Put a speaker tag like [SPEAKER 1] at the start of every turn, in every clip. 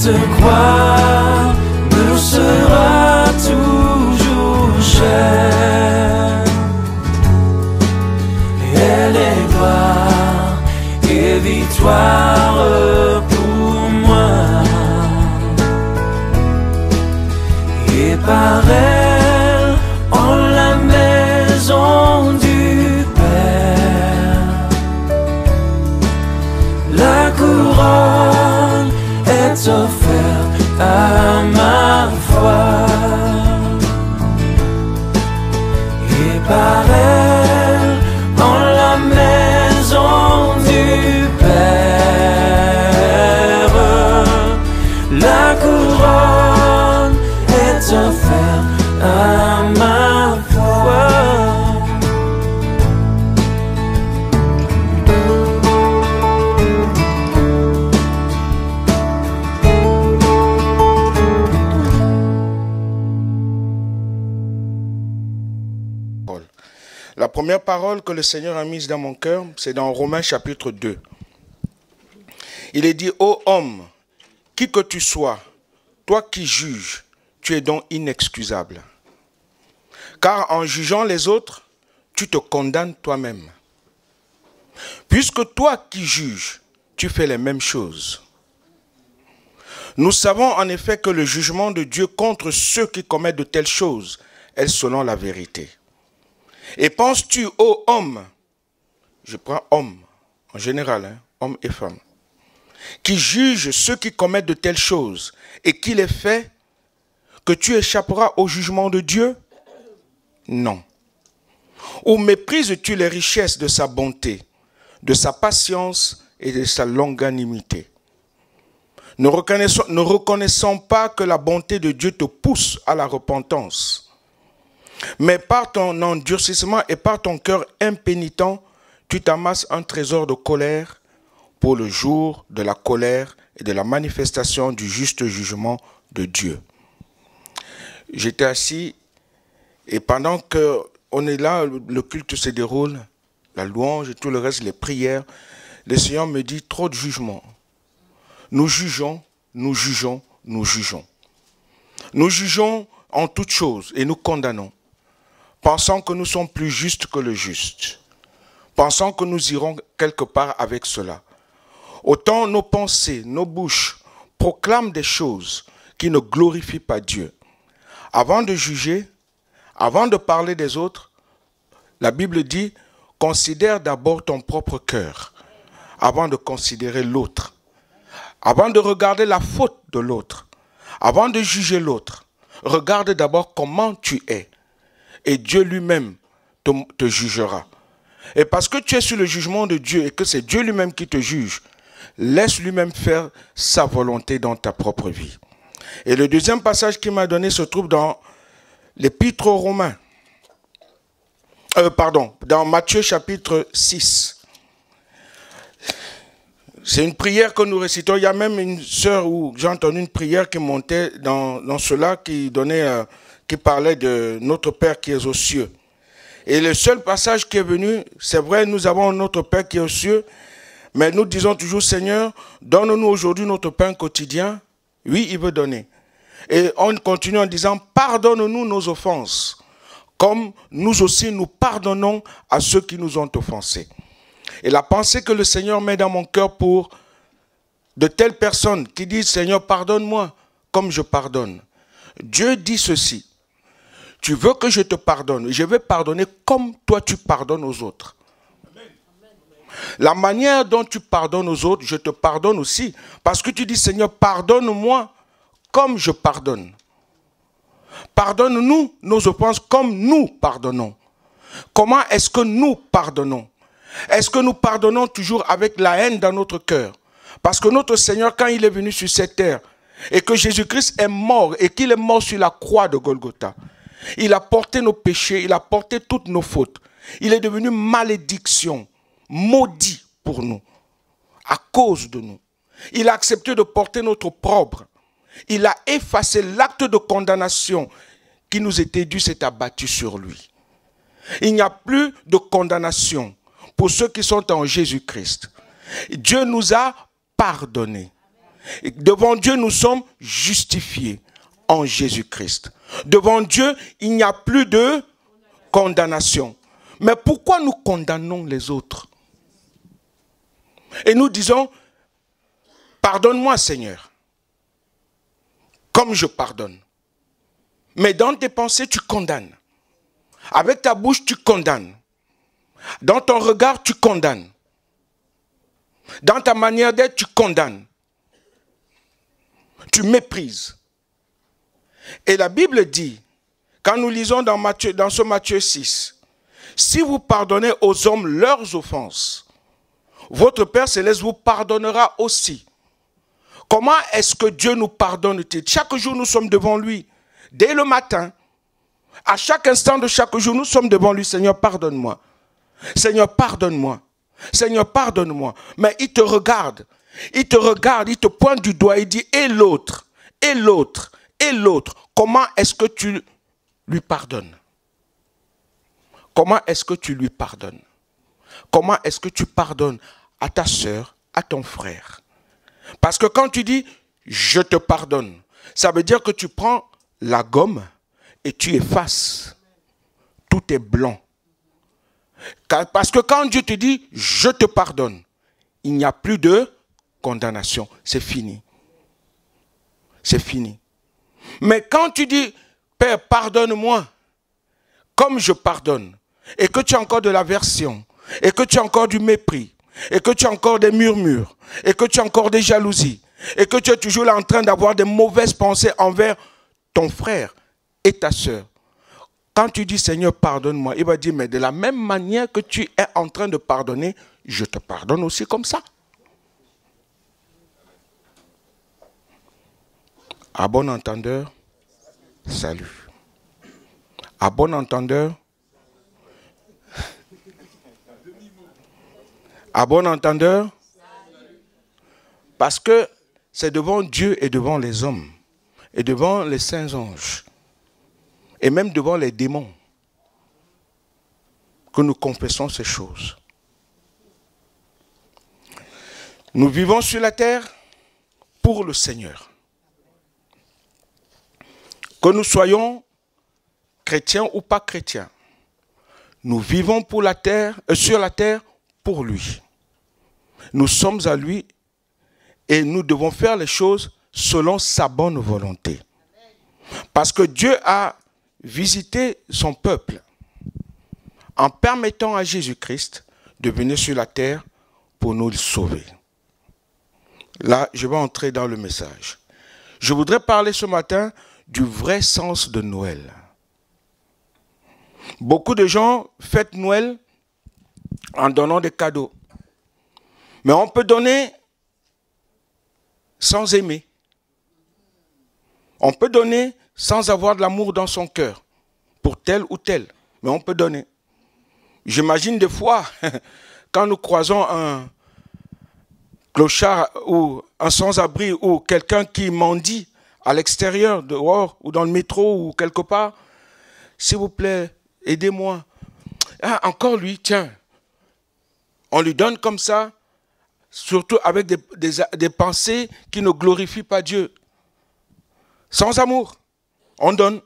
[SPEAKER 1] Cette croix me sera toujours chère. Elle est gloire et victoire pour moi. Et par elle, en la maison du Père, la couronne est offerte à ma foi. Et par elle, en la maison du Père, la couronne est offerte à ma foi.
[SPEAKER 2] La première parole que le Seigneur a mise dans mon cœur, c'est dans Romains chapitre 2. Il est dit, ô homme, qui que tu sois, toi qui juges, tu es donc inexcusable. Car en jugeant les autres, tu te condamnes toi-même. Puisque toi qui juges, tu fais les mêmes choses. Nous savons en effet que le jugement de Dieu contre ceux qui commettent de telles choses est selon la vérité. Et penses-tu, ô homme, je prends homme en général, hein, homme et femme, qui juge ceux qui commettent de telles choses et qui les fait, que tu échapperas au jugement de Dieu? Non. Ou méprises-tu les richesses de sa bonté, de sa patience et de sa longanimité? Ne reconnaissons pas que la bonté de Dieu te pousse à la repentance. Mais par ton endurcissement et par ton cœur impénitent, tu t'amasses un trésor de colère pour le jour de la colère et de la manifestation du juste jugement de Dieu. J'étais assis et pendant qu'on est là, le culte se déroule, la louange et tout le reste, les prières, le Seigneur me dit trop de jugement. Nous jugeons, nous jugeons, nous jugeons. Nous jugeons en toutes choses et nous condamnons. Pensant que nous sommes plus justes que le juste. Pensant que nous irons quelque part avec cela. Autant nos pensées, nos bouches proclament des choses qui ne glorifient pas Dieu. Avant de juger, avant de parler des autres, la Bible dit, considère d'abord ton propre cœur, avant de considérer l'autre. Avant de regarder la faute de l'autre, avant de juger l'autre, regarde d'abord comment tu es. Et Dieu lui-même te jugera. Et parce que tu es sur le jugement de Dieu et que c'est Dieu lui-même qui te juge, laisse lui-même faire sa volonté dans ta propre vie. Et le deuxième passage qu'il m'a donné se trouve dans l'Épître aux Romains. Dans Matthieu chapitre 6. C'est une prière que nous récitons. Il y a même une sœur où j'ai entendu une prière qui montait dans cela, qui parlait de notre Père qui est aux cieux. Et le seul passage qui est venu, c'est vrai, nous avons notre Père qui est aux cieux, mais nous disons toujours, Seigneur, donne-nous aujourd'hui notre pain quotidien. Oui, il veut donner. Et on continue en disant, pardonne-nous nos offenses, comme nous aussi nous pardonnons à ceux qui nous ont offensés. Et la pensée que le Seigneur met dans mon cœur pour de telles personnes qui disent, Seigneur, pardonne-moi comme je pardonne. Dieu dit ceci. Tu veux que je te pardonne, je vais pardonner comme toi tu pardonnes aux autres. La manière dont tu pardonnes aux autres, je te pardonne aussi. Parce que tu dis, Seigneur, pardonne-moi comme je pardonne. Pardonne-nous nos offenses comme nous pardonnons. Comment est-ce que nous pardonnons? Est-ce que nous pardonnons toujours avec la haine dans notre cœur? Parce que notre Seigneur, quand il est venu sur cette terre, et que Jésus-Christ est mort, et qu'il est mort sur la croix de Golgotha, il a porté nos péchés, il a porté toutes nos fautes. Il est devenu malédiction, maudit pour nous, à cause de nous. Il a accepté de porter notre opprobre. Il a effacé l'acte de condamnation qui nous était dû, s'est abattu sur lui. Il n'y a plus de condamnation pour ceux qui sont en Jésus-Christ. Dieu nous a pardonné. Et devant Dieu, nous sommes justifiés en Jésus-Christ. Devant Dieu, il n'y a plus de condamnation. Mais pourquoi nous condamnons les autres? Et nous disons, pardonne-moi Seigneur, comme je pardonne. Mais dans tes pensées, tu condamnes. Avec ta bouche, tu condamnes. Dans ton regard, tu condamnes. Dans ta manière d'être, tu condamnes. Tu méprises. Et la Bible dit, quand nous lisons dans ce Matthieu 6, si vous pardonnez aux hommes leurs offenses, votre Père Céleste vous pardonnera aussi. Comment est-ce que Dieu nous pardonne-t-il? Chaque jour, nous sommes devant lui. Dès le matin, à chaque instant de chaque jour, nous sommes devant lui. Seigneur, pardonne-moi. Seigneur, pardonne-moi. Seigneur, pardonne-moi. Mais il te regarde. Il te regarde, il te pointe du doigt. Il dit, et l'autre, et l'autre, et l'autre. Comment est-ce que tu lui pardonnes? Comment est-ce que tu lui pardonnes? Comment est-ce que tu pardonnes à ta sœur, à ton frère? Parce que quand tu dis « je te pardonne », ça veut dire que tu prends la gomme et tu effaces. Tout est blanc. Parce que quand Dieu te dit « je te pardonne », il n'y a plus de condamnation. C'est fini. C'est fini. Mais quand tu dis « Père, pardonne-moi », comme je pardonne, et que tu as encore de l'aversion, et que tu as encore du mépris, et que tu as encore des murmures, et que tu as encore des jalousies, et que tu es toujours là en train d'avoir des mauvaises pensées envers ton frère et ta sœur. Quand tu dis Seigneur, pardonne-moi, il va dire, mais de la même manière que tu es en train de pardonner, je te pardonne aussi comme ça. À bon entendeur, salut. À bon entendeur, à bon entendeur, parce que c'est devant Dieu et devant les hommes, et devant les saints anges, et même devant les démons, que nous confessons ces choses. Nous vivons sur la terre pour le Seigneur. Que nous soyons chrétiens ou pas chrétiens, nous vivons pour la terre, sur la terre pour lui. Nous sommes à lui et nous devons faire les choses selon sa bonne volonté. Parce que Dieu a visité son peuple en permettant à Jésus-Christ de venir sur la terre pour nous sauver. Là, je vais entrer dans le message. Je voudrais parler ce matin du vrai sens de Noël. Beaucoup de gens fêtent Noël en donnant des cadeaux. Mais on peut donner sans aimer. On peut donner sans avoir de l'amour dans son cœur pour tel ou tel. Mais on peut donner. J'imagine des fois, quand nous croisons un clochard ou un sans-abri ou quelqu'un qui mendie à l'extérieur, dehors ou dans le métro ou quelque part, s'il vous plaît, aidez-moi. Ah, encore lui, tiens. On lui donne comme ça, surtout avec des pensées qui ne glorifient pas Dieu. Sans amour, on donne.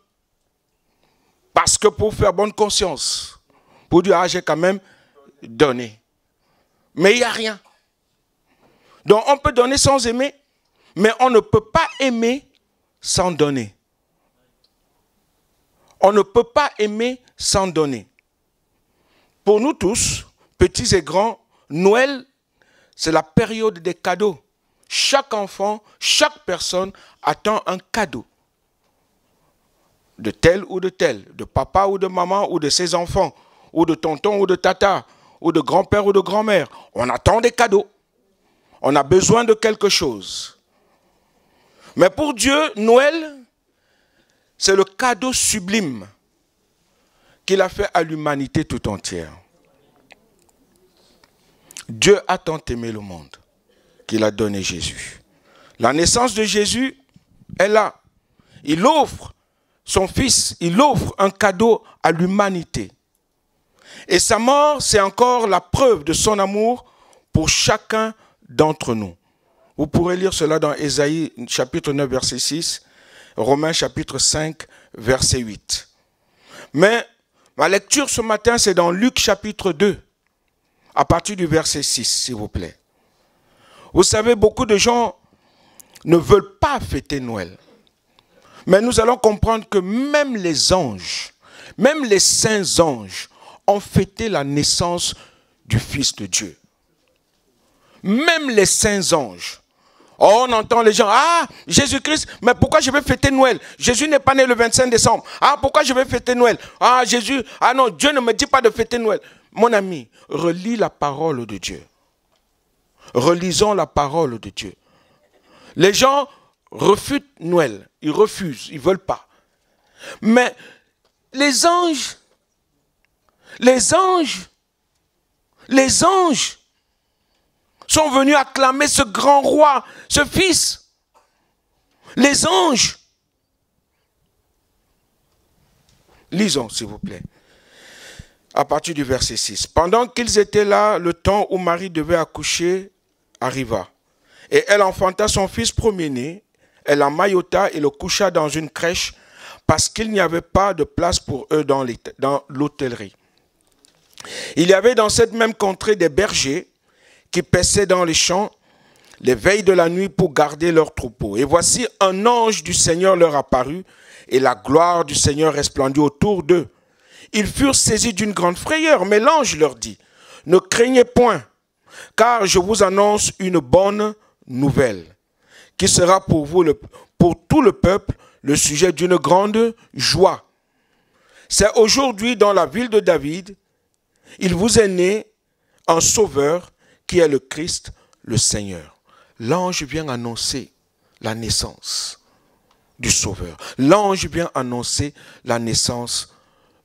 [SPEAKER 2] Parce que pour faire bonne conscience, pour dire, ah, j'ai quand même donné. Mais il n'y a rien. Donc on peut donner sans aimer, mais on ne peut pas aimer sans donner. On ne peut pas aimer sans donner. Pour nous tous, petits et grands, Noël, c'est la période des cadeaux. Chaque enfant, chaque personne attend un cadeau. De tel ou de tel, de papa ou de maman ou de ses enfants, ou de tonton ou de tata, ou de grand-père ou de grand-mère. On attend des cadeaux. On a besoin de quelque chose. Mais pour Dieu, Noël, c'est le cadeau sublime qu'il a fait à l'humanité tout entière. Dieu a tant aimé le monde qu'il a donné Jésus. La naissance de Jésus est là. Il offre son Fils, il offre un cadeau à l'humanité. Et sa mort, c'est encore la preuve de son amour pour chacun d'entre nous. Vous pourrez lire cela dans Ésaïe chapitre 9, verset 6, Romains chapitre 5, verset 8. Mais ma lecture ce matin, c'est dans Luc chapitre 2, à partir du verset 6, s'il vous plaît. Vous savez, beaucoup de gens ne veulent pas fêter Noël. Mais nous allons comprendre que même les anges, même les saints anges, ont fêté la naissance du Fils de Dieu. Même les saints anges. Oh, on entend les gens, ah, Jésus-Christ, mais pourquoi je vais fêter Noël? Jésus n'est pas né le 25 décembre. Ah, pourquoi je vais fêter Noël? Ah, Jésus, ah non, Dieu ne me dit pas de fêter Noël. Mon ami, relis la parole de Dieu. Relisons la parole de Dieu. Les gens refutent Noël, ils refusent, ils ne veulent pas. Mais les anges sont venus acclamer ce grand roi, ce fils. Les anges. Lisons, s'il vous plaît. À partir du verset 6. Pendant qu'ils étaient là, le temps où Marie devait accoucher arriva. Et elle enfanta son fils premier-né. Elle l'emmaillota et le coucha dans une crèche parce qu'il n'y avait pas de place pour eux dans l'hôtellerie. Il y avait dans cette même contrée des bergers qui paissaient dans les champs les veilles de la nuit pour garder leurs troupeaux. Et voici un ange du Seigneur leur apparut et la gloire du Seigneur resplendit autour d'eux. Ils furent saisis d'une grande frayeur, mais l'ange leur dit, « Ne craignez point, car je vous annonce une bonne nouvelle, qui sera pour vous, pour tout le peuple, le sujet d'une grande joie. C'est aujourd'hui dans la ville de David, il vous est né un sauveur qui est le Christ, le Seigneur. » L'ange vient annoncer la naissance du sauveur. L'ange vient annoncer la naissance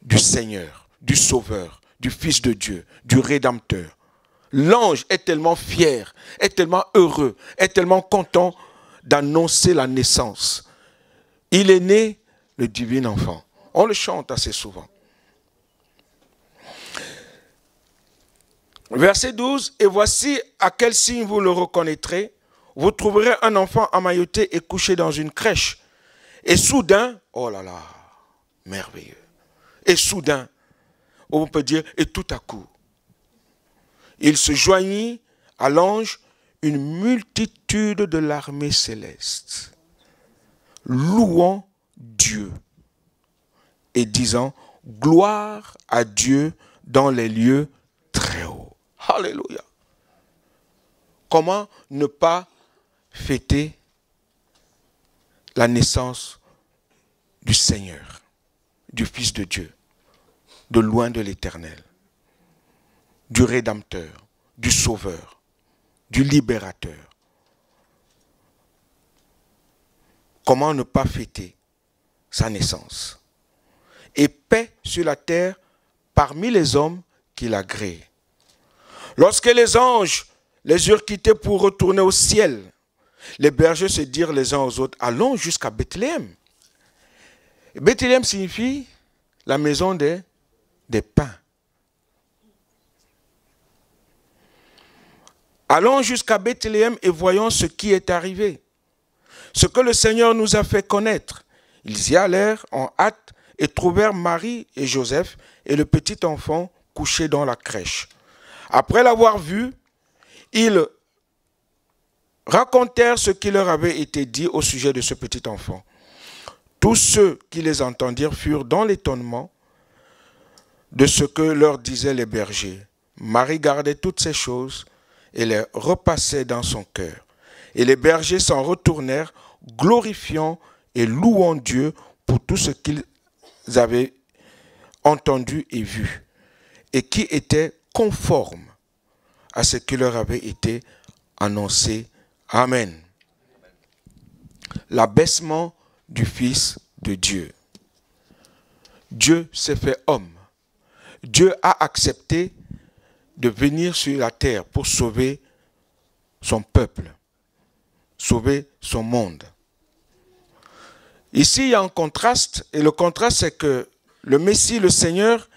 [SPEAKER 2] du Seigneur, du Sauveur, du Fils de Dieu, du Rédempteur. L'ange est tellement fier, est tellement heureux, est tellement content d'annoncer la naissance. Il est né le divin enfant. On le chante assez souvent. Verset 12, « Et voici à quel signe vous le reconnaîtrez. Vous trouverez un enfant emmailloté et couché dans une crèche. Et soudain, oh là là, merveilleux. Et soudain, on peut dire, et tout à coup, il se joignit à l'ange une multitude de l'armée céleste, louant Dieu et disant, gloire à Dieu dans les lieux très hauts. Alléluia. Comment ne pas fêter la naissance du Seigneur, du Fils de Dieu, de loin de l'Éternel, du Rédempteur, du Sauveur, du Libérateur. Comment ne pas fêter sa naissance? Et paix sur la terre parmi les hommes qu'il a créés. Lorsque les anges les eurent quittés pour retourner au ciel, les bergers se dirent les uns aux autres, allons jusqu'à Bethléem. Bethléem signifie la maison des pains. Allons jusqu'à Bethléem et voyons ce qui est arrivé. Ce que le Seigneur nous a fait connaître. Ils y allèrent en hâte et trouvèrent Marie et Joseph et le petit enfant couché dans la crèche. Après l'avoir vu, ils racontèrent ce qui leur avait été dit au sujet de ce petit enfant. Tous ceux qui les entendirent furent dans l'étonnement de ce que leur disaient les bergers. Marie gardait toutes ces choses et les repassait dans son cœur. Et les bergers s'en retournèrent, glorifiant et louant Dieu pour tout ce qu'ils avaient entendu et vu, et qui était conforme à ce qui leur avait été annoncé. Amen. L'abaissement du Fils de Dieu. Dieu s'est fait homme. Dieu a accepté de venir sur la terre pour sauver son peuple, sauver son monde. Ici, il y a un contraste, et le contraste, c'est que le Messie, le Seigneur,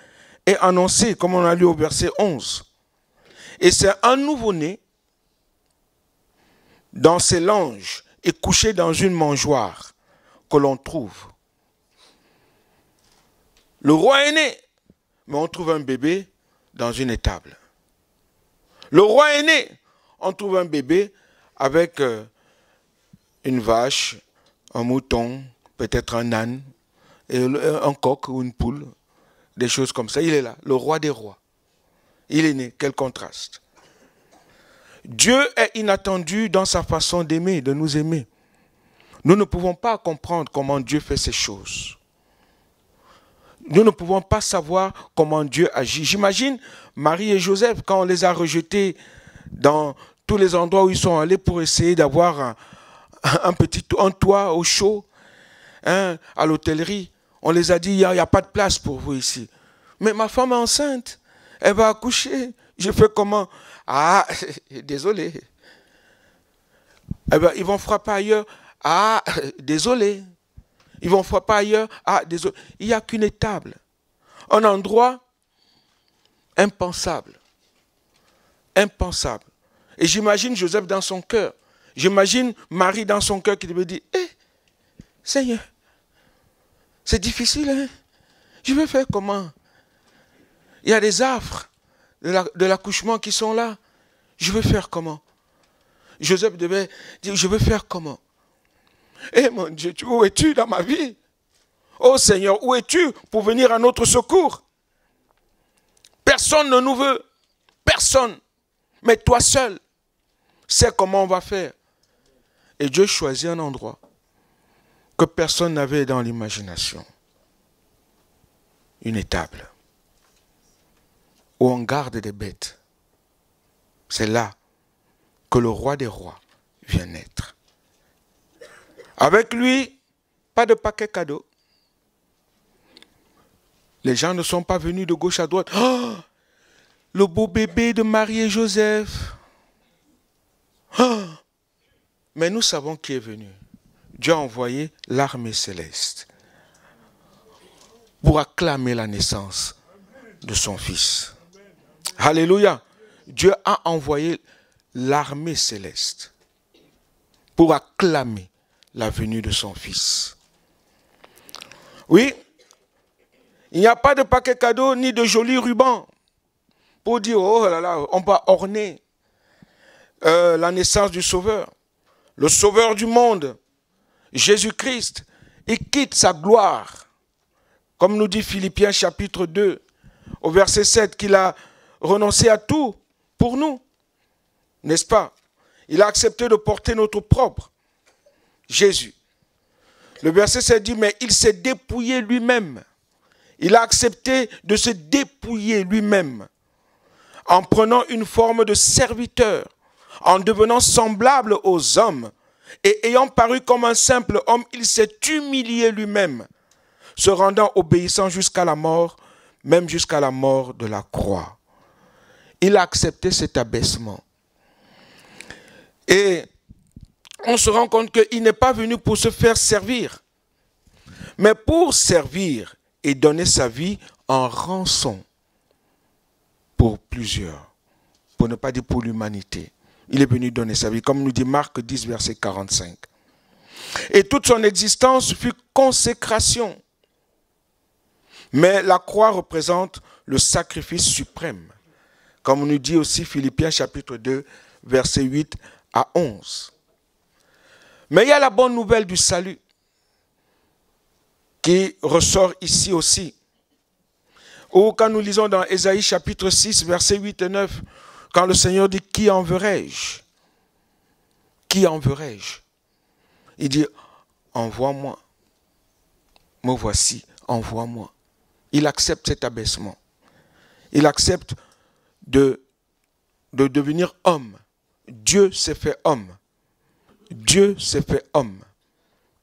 [SPEAKER 2] est annoncé, comme on a lu au verset 11. Et c'est un nouveau-né dans ses langes et couché dans une mangeoire que l'on trouve. Le roi est né, mais on trouve un bébé dans une étable. Le roi est né, on trouve un bébé avec une vache, un mouton, peut-être un âne, et un coq ou une poule, des choses comme ça. Il est là, le roi des rois. Il est né, quel contraste. Dieu est inattendu dans sa façon d'aimer, de nous aimer. Nous ne pouvons pas comprendre comment Dieu fait ces choses. Nous ne pouvons pas savoir comment Dieu agit. J'imagine Marie et Joseph, quand on les a rejetés dans tous les endroits où ils sont allés pour essayer d'avoir un toit au chaud, hein, à l'hôtellerie. On les a dit, il n'y a pas de place pour vous ici. Mais ma femme est enceinte, elle va accoucher. Je fais comment? Ah, désolé. Eh ben, ils vont frapper ailleurs. Ah, désolé. Ils vont frapper ailleurs. Ah, désolé. Il n'y a qu'une étable. Un endroit impensable. Impensable. Et j'imagine Joseph dans son cœur. J'imagine Marie dans son cœur qui devait dire, Seigneur, c'est difficile, hein? Je vais faire comment? Il y a des affres de l'accouchement qui sont là. Je vais faire comment? Joseph devait dire, je vais faire comment? Mon Dieu, où es-tu dans ma vie? Oh Seigneur, où es-tu pour venir à notre secours? Personne ne nous veut. Personne. Mais toi seul sais comment on va faire. Et Dieu choisit un endroit que personne n'avait dans l'imagination. Une étable où on garde des bêtes. C'est là que le roi des rois vient naître. Avec lui, pas de paquet cadeau. Les gens ne sont pas venus de gauche à droite. Oh, le beau bébé de Marie et Joseph. Oh, mais nous savons qui est venu. Dieu a envoyé l'armée céleste pour acclamer la naissance de son fils. Alléluia. Dieu a envoyé l'armée céleste pour acclamer la venue de son fils. Oui, il n'y a pas de paquet cadeau ni de jolis rubans pour dire, oh là là, on va orner la naissance du Sauveur. Le Sauveur du monde, Jésus-Christ, il quitte sa gloire. Comme nous dit Philippiens chapitre 2, au verset 7, qu'il a renoncé à tout pour nous. N'est-ce pas? Il a accepté de porter notre propre Jésus. Le verset 7 dit, mais il s'est dépouillé lui-même. Il a accepté de se dépouiller lui-même en prenant une forme de serviteur, en devenant semblable aux hommes et ayant paru comme un simple homme, il s'est humilié lui-même, se rendant obéissant jusqu'à la mort, même jusqu'à la mort de la croix. Il a accepté cet abaissement. Et on se rend compte qu'il n'est pas venu pour se faire servir, mais pour servir et donner sa vie en rançon pour plusieurs, pour ne pas dire pour l'humanité. Il est venu donner sa vie, comme nous dit Marc 10, verset 45. Et toute son existence fut consécration. Mais la croix représente le sacrifice suprême, comme nous dit aussi Philippiens chapitre 2, verset 8 à 11. Mais il y a la bonne nouvelle du salut qui ressort ici aussi. Ou quand nous lisons dans Ésaïe chapitre 6, versets 8 et 9, quand le Seigneur dit, qui enverrai-je? Qui enverrai-je? Il dit, envoie-moi. Me voici, envoie-moi. Il accepte cet abaissement. Il accepte de devenir homme. Dieu s'est fait homme. Dieu s'est fait homme.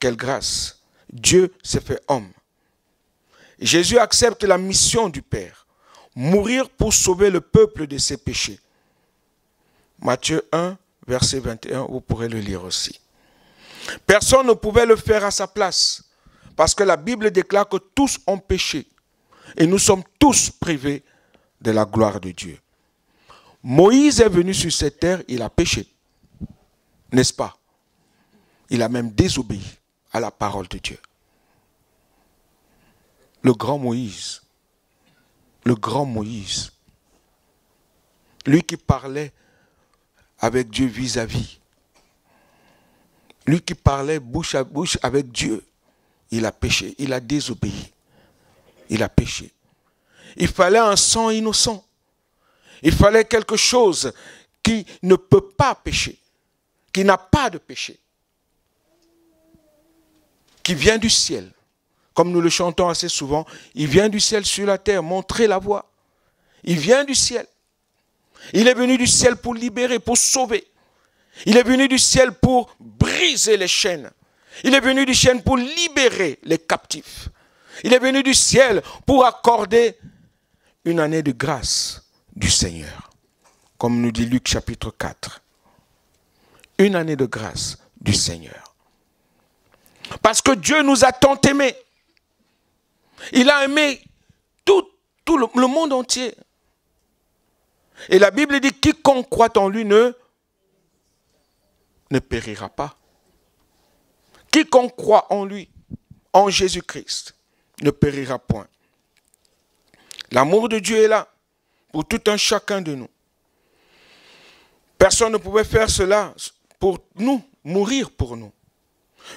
[SPEAKER 2] Quelle grâce. Dieu s'est fait homme. Jésus accepte la mission du Père. Mourir pour sauver le peuple de ses péchés. Matthieu 1, verset 21, vous pourrez le lire aussi. Personne ne pouvait le faire à sa place, parce que la Bible déclare que tous ont péché, et nous sommes tous privés de la gloire de Dieu. Moïse est venu sur cette terre, il a péché. N'est-ce pas? Il a même désobéi à la parole de Dieu. Le grand Moïse, lui qui parlait avec Dieu vis-à-vis, lui qui parlait bouche à bouche avec Dieu, il a péché, il a désobéi, il a péché. Il fallait un sang innocent, il fallait quelque chose qui ne peut pas pécher, qui n'a pas de péché, qui vient du ciel. Comme nous le chantons assez souvent, il vient du ciel sur la terre, montrer la voie. Il vient du ciel. Il est venu du ciel pour libérer, pour sauver. Il est venu du ciel pour briser les chaînes. Il est venu du ciel pour libérer les captifs. Il est venu du ciel pour accorder une année de grâce du Seigneur. Comme nous dit Luc chapitre 4. Une année de grâce du Seigneur. Parce que Dieu nous a tant aimés. Il a aimé tout le monde entier. Et la Bible dit, quiconque croit en lui ne périra pas. Quiconque croit en lui, en Jésus-Christ, ne périra point. L'amour de Dieu est là pour tout un chacun de nous. Personne ne pouvait faire cela pour nous, mourir pour nous.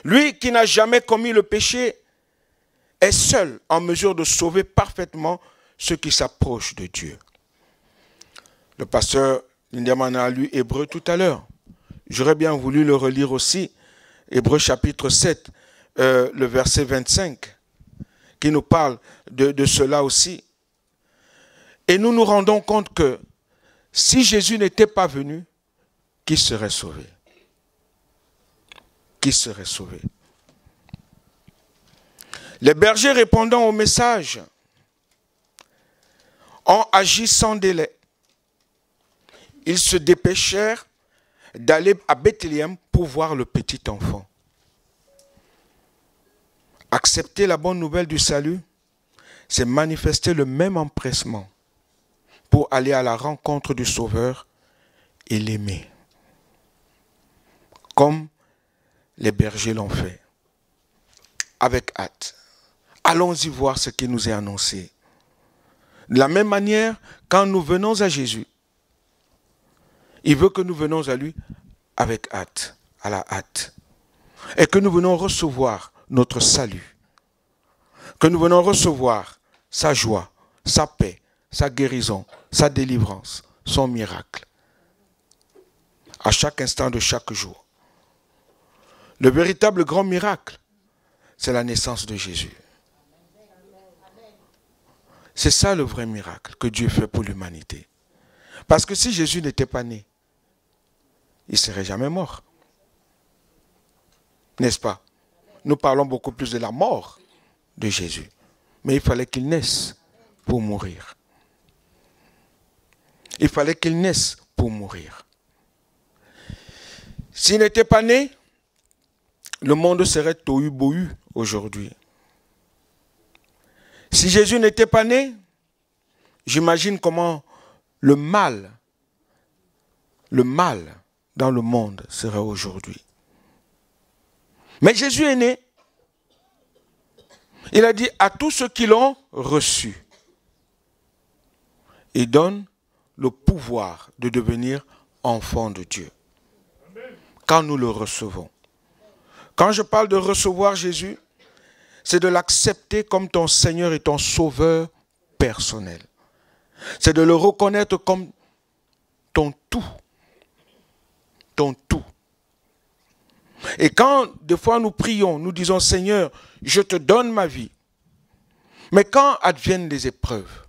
[SPEAKER 2] Lui qui n'a jamais commis le péché est seul en mesure de sauver parfaitement ceux qui s'approchent de Dieu. Le pasteur Lindemann a lu Hébreux tout à l'heure. J'aurais bien voulu le relire aussi. Hébreux chapitre 7, le verset 25, qui nous parle de cela aussi. Et nous nous rendons compte que si Jésus n'était pas venu, qui serait sauvé? Qui serait sauvé? Les bergers répondant au message ont agi sans délai. Ils se dépêchèrent d'aller à Bethléem pour voir le petit enfant. Accepter la bonne nouvelle du salut, c'est manifester le même empressement pour aller à la rencontre du Sauveur et l'aimer. Comme les bergers l'ont fait. Avec hâte. Allons-y voir ce qui nous est annoncé. De la même manière, quand nous venons à Jésus, il veut que nous venons à lui avec hâte, à la hâte. Et que nous venons recevoir notre salut. Que nous venons recevoir sa joie, sa paix, sa guérison, sa délivrance, son miracle. À chaque instant de chaque jour. Le véritable grand miracle, c'est la naissance de Jésus. C'est ça le vrai miracle que Dieu fait pour l'humanité. Parce que si Jésus n'était pas né, il ne serait jamais mort. N'est-ce pas? Nous parlons beaucoup plus de la mort de Jésus. Mais il fallait qu'il naisse pour mourir. Il fallait qu'il naisse pour mourir. S'il n'était pas né, le monde serait tohu-bohu aujourd'hui. Si Jésus n'était pas né, j'imagine comment le mal dans le monde serait aujourd'hui. Mais Jésus est né. Il a dit à tous ceux qui l'ont reçu, il donne le pouvoir de devenir enfants de Dieu. Quand nous le recevons. Quand je parle de recevoir Jésus, c'est de l'accepter comme ton Seigneur et ton Sauveur personnel. C'est de le reconnaître comme ton tout. Ton tout. Et quand des fois nous prions, nous disons Seigneur, je te donne ma vie. Mais quand adviennent les épreuves,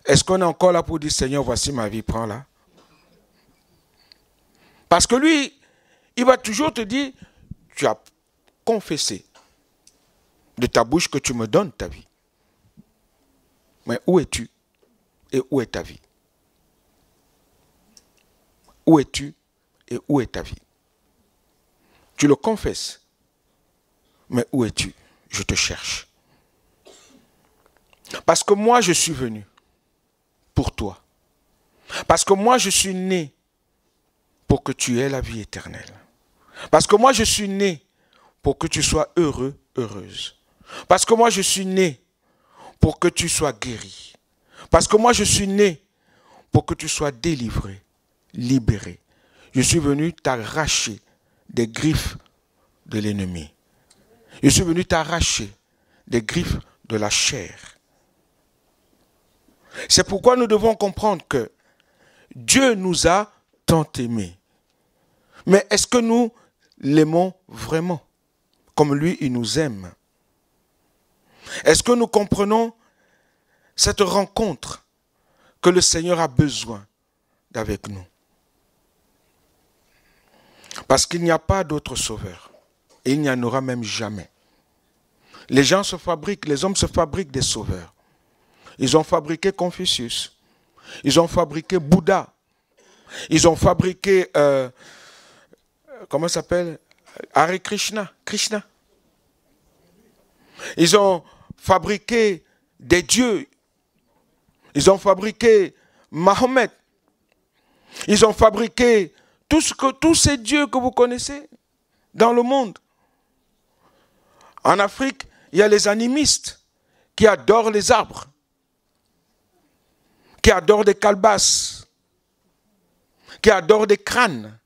[SPEAKER 2] est-ce qu'on est encore là pour dire Seigneur, voici ma vie, prends-la? Parce que lui, il va toujours te dire, tu as confessé de ta bouche que tu me donnes ta vie. Mais où es-tu? Et où est ta vie? Où es-tu? Et où est ta vie? Tu le confesses. Mais où es-tu? Je te cherche. Parce que moi, je suis venu pour toi. Parce que moi, je suis né pour que tu aies la vie éternelle. Parce que moi, je suis né pour que tu sois heureux, heureuse. Parce que moi, je suis né pour que tu sois guéri. Parce que moi, je suis né pour que tu sois délivré, libéré. Je suis venu t'arracher des griffes de l'ennemi. Je suis venu t'arracher des griffes de la chair. C'est pourquoi nous devons comprendre que Dieu nous a tant aimés. Mais est-ce que nous l'aimons vraiment comme lui, il nous aime? Est-ce que nous comprenons cette rencontre que le Seigneur a besoin d'avec nous? Parce qu'il n'y a pas d'autre sauveur. Et il n'y en aura même jamais. Les gens se fabriquent, les hommes se fabriquent des sauveurs. Ils ont fabriqué Confucius. Ils ont fabriqué Bouddha. Ils ont fabriqué, comment ça s'appelle? Hare Krishna. Krishna. Ils ont fabriqué des dieux. Ils ont fabriqué Mahomet. Ils ont fabriqué tous ces dieux que vous connaissez dans le monde. En Afrique, il y a les animistes qui adorent les arbres, qui adorent des calebasses, qui adorent des crânes.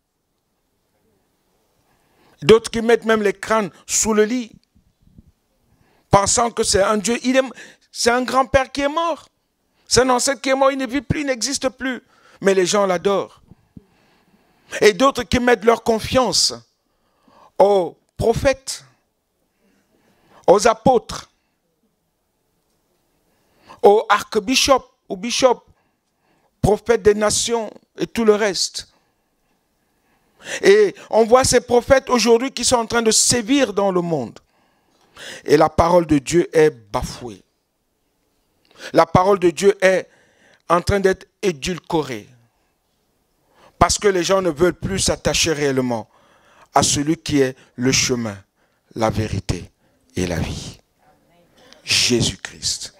[SPEAKER 2] D'autres qui mettent même les crânes sous le lit, pensant que c'est un Dieu. C'est un grand-père qui est mort. C'est un ancêtre qui est mort, il ne vit plus, il n'existe plus. Mais les gens l'adorent. Et d'autres qui mettent leur confiance aux prophètes, aux apôtres, aux archbishops, aux bishops, prophètes des nations et tout le reste. Et on voit ces prophètes aujourd'hui qui sont en train de sévir dans le monde. Et la parole de Dieu est bafouée. La parole de Dieu est en train d'être édulcorée. Parce que les gens ne veulent plus s'attacher réellement à celui qui est le chemin, la vérité et la vie. Jésus-Christ.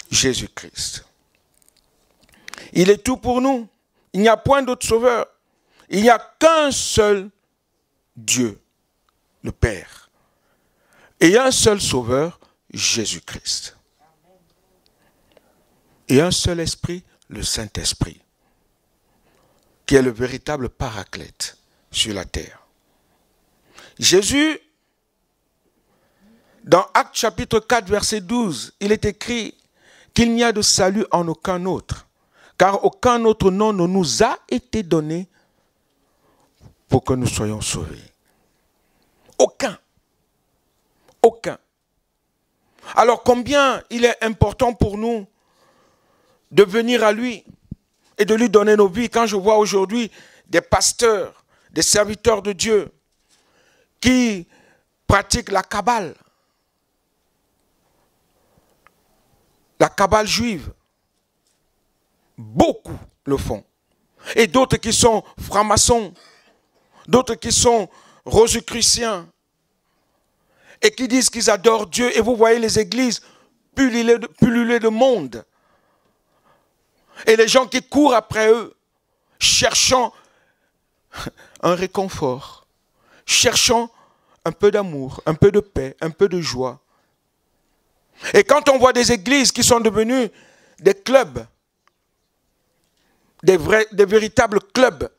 [SPEAKER 2] Jésus-Christ. Il est tout pour nous. Il n'y a point d'autre sauveur. Il n'y a qu'un seul Dieu, le Père. Et un seul sauveur, Jésus-Christ. Et un seul esprit, le Saint-Esprit, qui est le véritable paraclète sur la terre. Jésus, dans Actes chapitre 4, verset 12, il est écrit qu'il n'y a de salut en aucun autre, car aucun autre nom ne nous a été donné pour que nous soyons sauvés. Aucun. Aucun. Alors combien il est important pour nous de venir à lui et de lui donner nos vies. Quand je vois aujourd'hui des pasteurs, des serviteurs de Dieu qui pratiquent la Kabbale juive, beaucoup le font. Et d'autres qui sont francs-maçons, d'autres qui sont rosicruciens et qui disent qu'ils adorent Dieu. Et vous voyez les églises pulluler de monde. Et les gens qui courent après eux, cherchant un réconfort, cherchant un peu d'amour, un peu de paix, un peu de joie. Et quand on voit des églises qui sont devenues des clubs, des véritables clubs,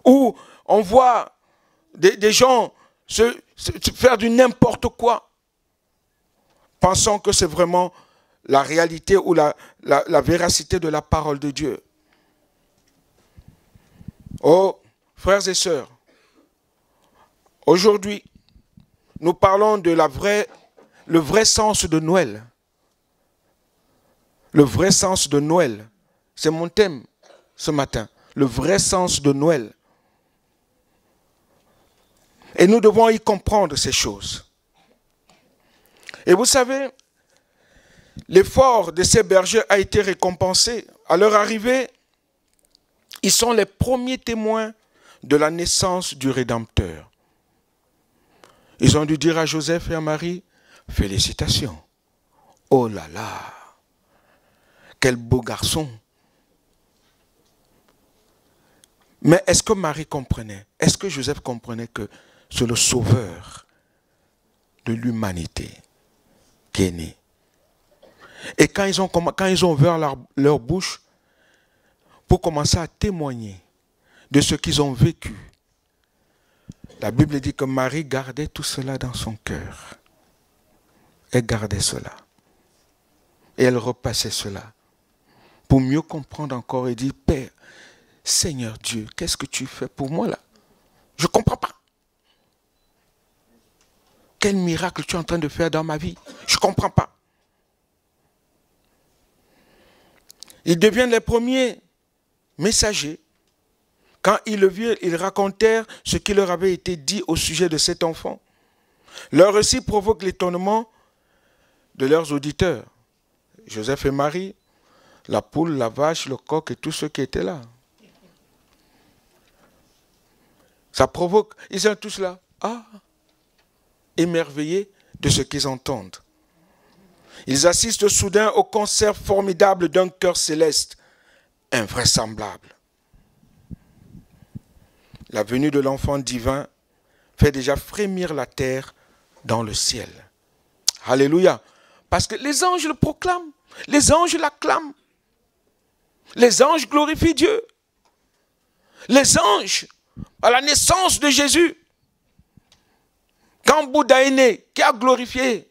[SPEAKER 2] où on voit des gens se faire du n'importe quoi, pensant que c'est vraiment la réalité ou la véracité de la parole de Dieu. Oh, frères et sœurs, aujourd'hui, nous parlons de le vrai sens de Noël. Le vrai sens de Noël. C'est mon thème ce matin. Le vrai sens de Noël. Et nous devons y comprendre ces choses. Et vous savez, l'effort de ces bergers a été récompensé. À leur arrivée, ils sont les premiers témoins de la naissance du Rédempteur. Ils ont dû dire à Joseph et à Marie, félicitations. Oh là là, quel beau garçon. Mais est-ce que Marie comprenait? Est-ce que Joseph comprenait que c'est le sauveur de l'humanité qui est né? Et quand ils ont ouvert leur bouche pour commencer à témoigner de ce qu'ils ont vécu, la Bible dit que Marie gardait tout cela dans son cœur. Elle gardait cela. Et elle repassait cela pour mieux comprendre encore et dire, Père, Seigneur Dieu, qu'est-ce que tu fais pour moi là? Je ne comprends pas. Quel miracle tu es en train de faire dans ma vie? Je ne comprends pas. Ils deviennent les premiers messagers. Quand ils le virent, ils racontèrent ce qui leur avait été dit au sujet de cet enfant. Leur récit provoque l'étonnement de leurs auditeurs. Joseph et Marie, la poule, la vache, le coq et tous ceux qui étaient là. Ça provoque, ils sont tous là, émerveillés de ce qu'ils entendent. Ils assistent soudain au concert formidable d'un cœur céleste, invraisemblable. La venue de l'enfant divin fait déjà frémir la terre dans le ciel. Alléluia. Parce que les anges le proclament, les anges l'acclament. Les anges glorifient Dieu. Les anges, à la naissance de Jésus, quand Bouddha est né, qui a glorifié?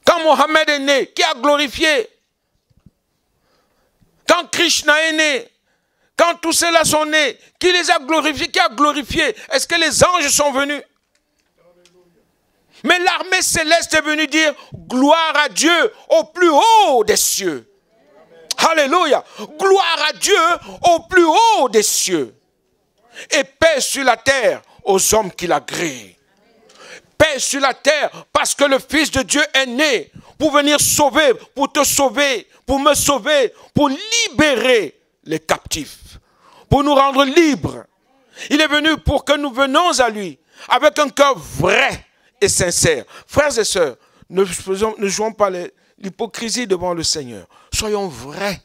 [SPEAKER 2] Quand Mohammed est né, qui a glorifié? Quand Krishna est né, quand tous ceux-là sont nés, qui les a glorifiés? Qui a glorifié? Est-ce que les anges sont venus? Mais l'armée céleste est venue dire gloire à Dieu au plus haut des cieux. Alléluia. Gloire à Dieu au plus haut des cieux. Et paix sur la terre aux hommes qui l'agréent. Paix sur la terre parce que le Fils de Dieu est né pour venir sauver, pour te sauver, pour me sauver, pour libérer les captifs, pour nous rendre libres. Il est venu pour que nous venions à lui avec un cœur vrai et sincère. Frères et sœurs, ne jouons pas l'hypocrisie devant le Seigneur. Soyons vrais.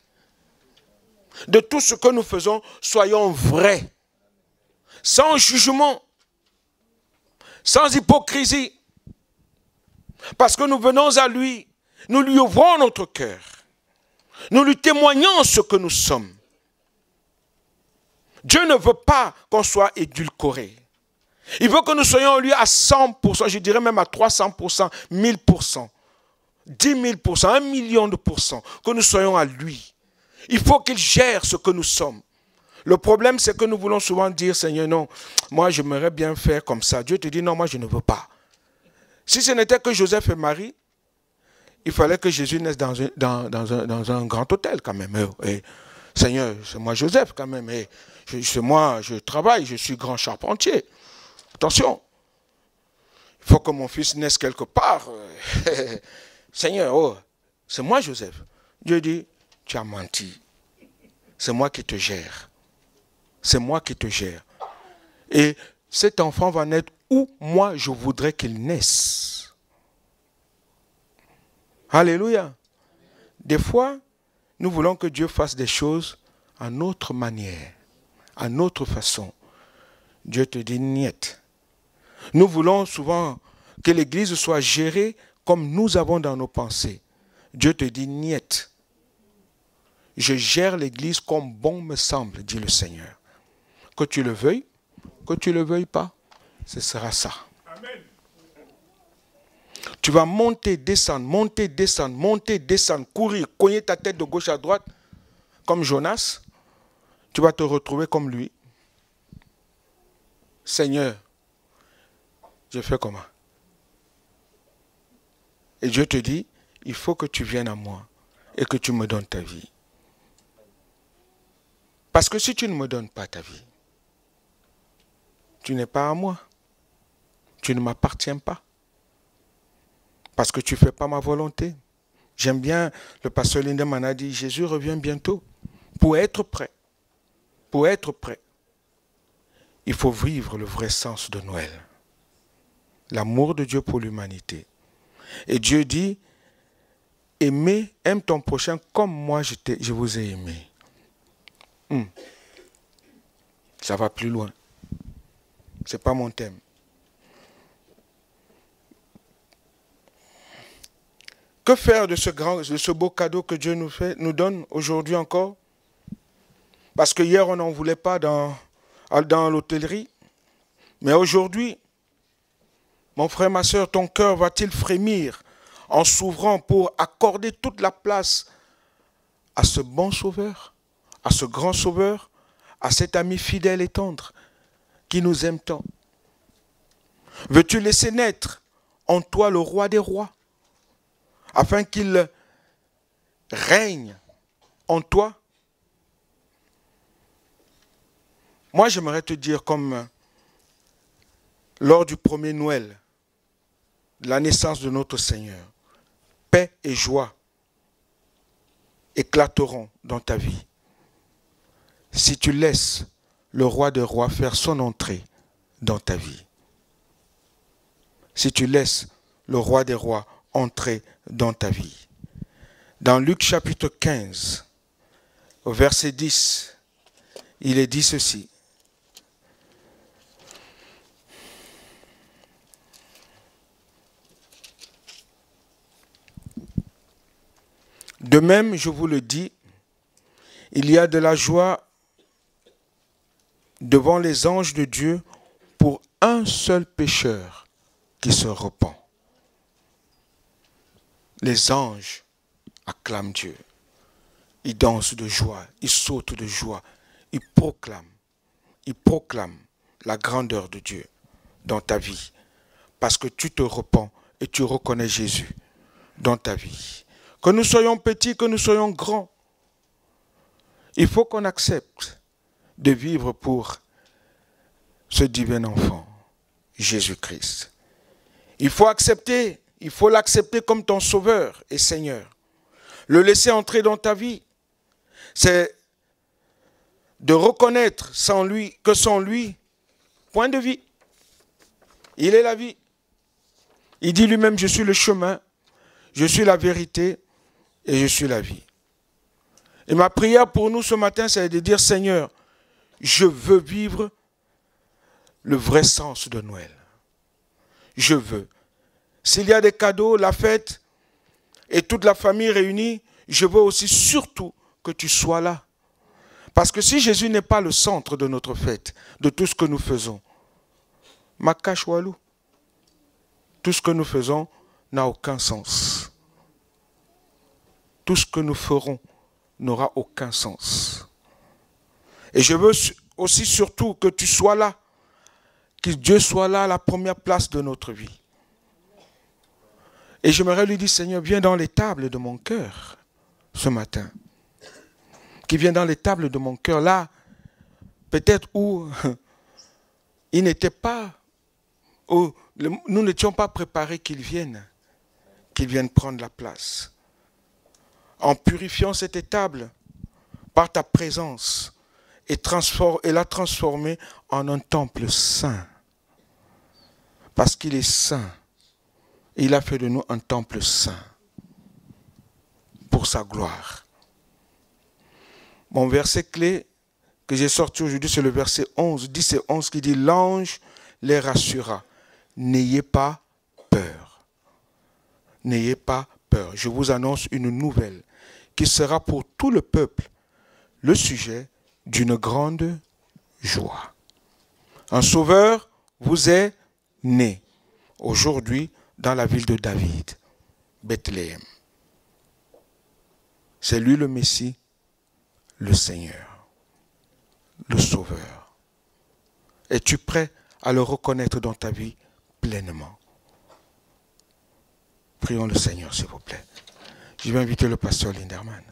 [SPEAKER 2] De tout ce que nous faisons, soyons vrais. Sans jugement. Sans hypocrisie. Parce que nous venons à lui. Nous lui ouvrons notre cœur. Nous lui témoignons ce que nous sommes. Dieu ne veut pas qu'on soit édulcoré. Il veut que nous soyons en lui à 100%, je dirais même à 300%, 1000%, 10 000%, 1 million de pourcents, que nous soyons à lui. Il faut qu'il gère ce que nous sommes. Le problème, c'est que nous voulons souvent dire, Seigneur, non, moi j'aimerais bien faire comme ça. Dieu te dit, non, moi je ne veux pas. Si ce n'était que Joseph et Marie, il fallait que Jésus naisse dans un grand hôtel quand même. Seigneur, c'est moi Joseph quand même. C'est moi, je travaille, je suis grand charpentier. Attention, il faut que mon fils naisse quelque part. Seigneur, c'est moi Joseph. Dieu dit, tu as menti. C'est moi qui te gère. C'est moi qui te gère. Et cet enfant va naître où moi je voudrais qu'il naisse. Alléluia. Des fois, nous voulons que Dieu fasse des choses à notre manière, à notre façon. Dieu te dit, niet. Nous voulons souvent que l'Église soit gérée comme nous avons dans nos pensées. Dieu te dit, niet. Je gère l'Église comme bon me semble, dit le Seigneur. Que tu le veuilles pas, ce sera ça. Amen. Tu vas monter, descendre, monter, descendre, monter, descendre, courir, cogner ta tête de gauche à droite, comme Jonas. Tu vas te retrouver comme lui. Seigneur, je fais comment? Et Dieu te dit, il faut que tu viennes à moi et que tu me donnes ta vie. Parce que si tu ne me donnes pas ta vie, tu n'es pas à moi. Tu ne m'appartiens pas. Parce que tu ne fais pas ma volonté. J'aime bien, le pasteur Lindemann a dit, Jésus revient bientôt. Pour être prêt, il faut vivre le vrai sens de Noël. L'amour de Dieu pour l'humanité. Et Dieu dit, aime ton prochain comme moi je vous ai aimé. Ça va plus loin. Ce n'est pas mon thème. Que faire de ce beau cadeau que Dieu nous donne aujourd'hui encore? Parce que hier, on n'en voulait pas dans l'hôtellerie. Mais aujourd'hui, mon frère, ma soeur, ton cœur va-t-il frémir en s'ouvrant pour accorder toute la place à ce bon sauveur, à ce grand sauveur, à cet ami fidèle et tendre qui nous aime tant? Veux-tu laisser naître en toi le roi des rois, afin qu'il règne en toi? Moi, j'aimerais te dire, comme lors du premier Noël, la naissance de notre Seigneur, paix et joie éclateront dans ta vie si tu laisses le roi des rois faire son entrée dans ta vie. Si tu laisses le roi des rois entrer dans ta vie. Dans Luc chapitre 15, au verset 10, il est dit ceci. De même, je vous le dis, il y a de la joie devant les anges de Dieu pour un seul pécheur qui se repent. Les anges acclament Dieu. Ils dansent de joie, ils sautent de joie, ils proclament la grandeur de Dieu dans ta vie. Parce que tu te repens et tu reconnais Jésus dans ta vie. Que nous soyons petits, que nous soyons grands, il faut qu'on accepte de vivre pour ce divin enfant, Jésus-Christ. Il faut l'accepter comme ton sauveur et Seigneur. Le laisser entrer dans ta vie, c'est de reconnaître que sans lui, point de vie. Il est la vie. Il dit lui-même, je suis le chemin, je suis la vérité et je suis la vie. Et ma prière pour nous ce matin, c'est de dire, Seigneur, je veux vivre le vrai sens de Noël. Je veux. S'il y a des cadeaux, la fête et toute la famille réunie, je veux aussi surtout que tu sois là. Parce que si Jésus n'est pas le centre de notre fête, de tout ce que nous faisons, Makash Walou, tout ce que nous faisons n'a aucun sens. Tout ce que nous ferons n'aura aucun sens. Et je veux aussi surtout que tu sois là, que Dieu soit là à la première place de notre vie. Et j'aimerais lui dire, Seigneur, viens dans les tables de mon cœur ce matin. Qui vient dans les tables de mon cœur, là, peut-être où il n'était pas, où nous n'étions pas préparés qu'il vienne prendre la place. En purifiant cette table par ta présence et la transformer en un temple saint. Parce qu'il est saint. Il a fait de nous un temple saint pour sa gloire. Mon verset clé que j'ai sorti aujourd'hui, c'est le verset 11, 10 et 11 qui dit « L'ange les rassura. N'ayez pas peur. N'ayez pas peur. Je vous annonce une nouvelle qui sera pour tout le peuple le sujet d'une grande joie. Un sauveur vous est né aujourd'hui dans la ville de David, Bethléem. C'est lui le Messie, le Seigneur, le Sauveur. Es-tu prêt à le reconnaître dans ta vie pleinement? Prions le Seigneur, s'il vous plaît. Je vais inviter le pasteur Linderman.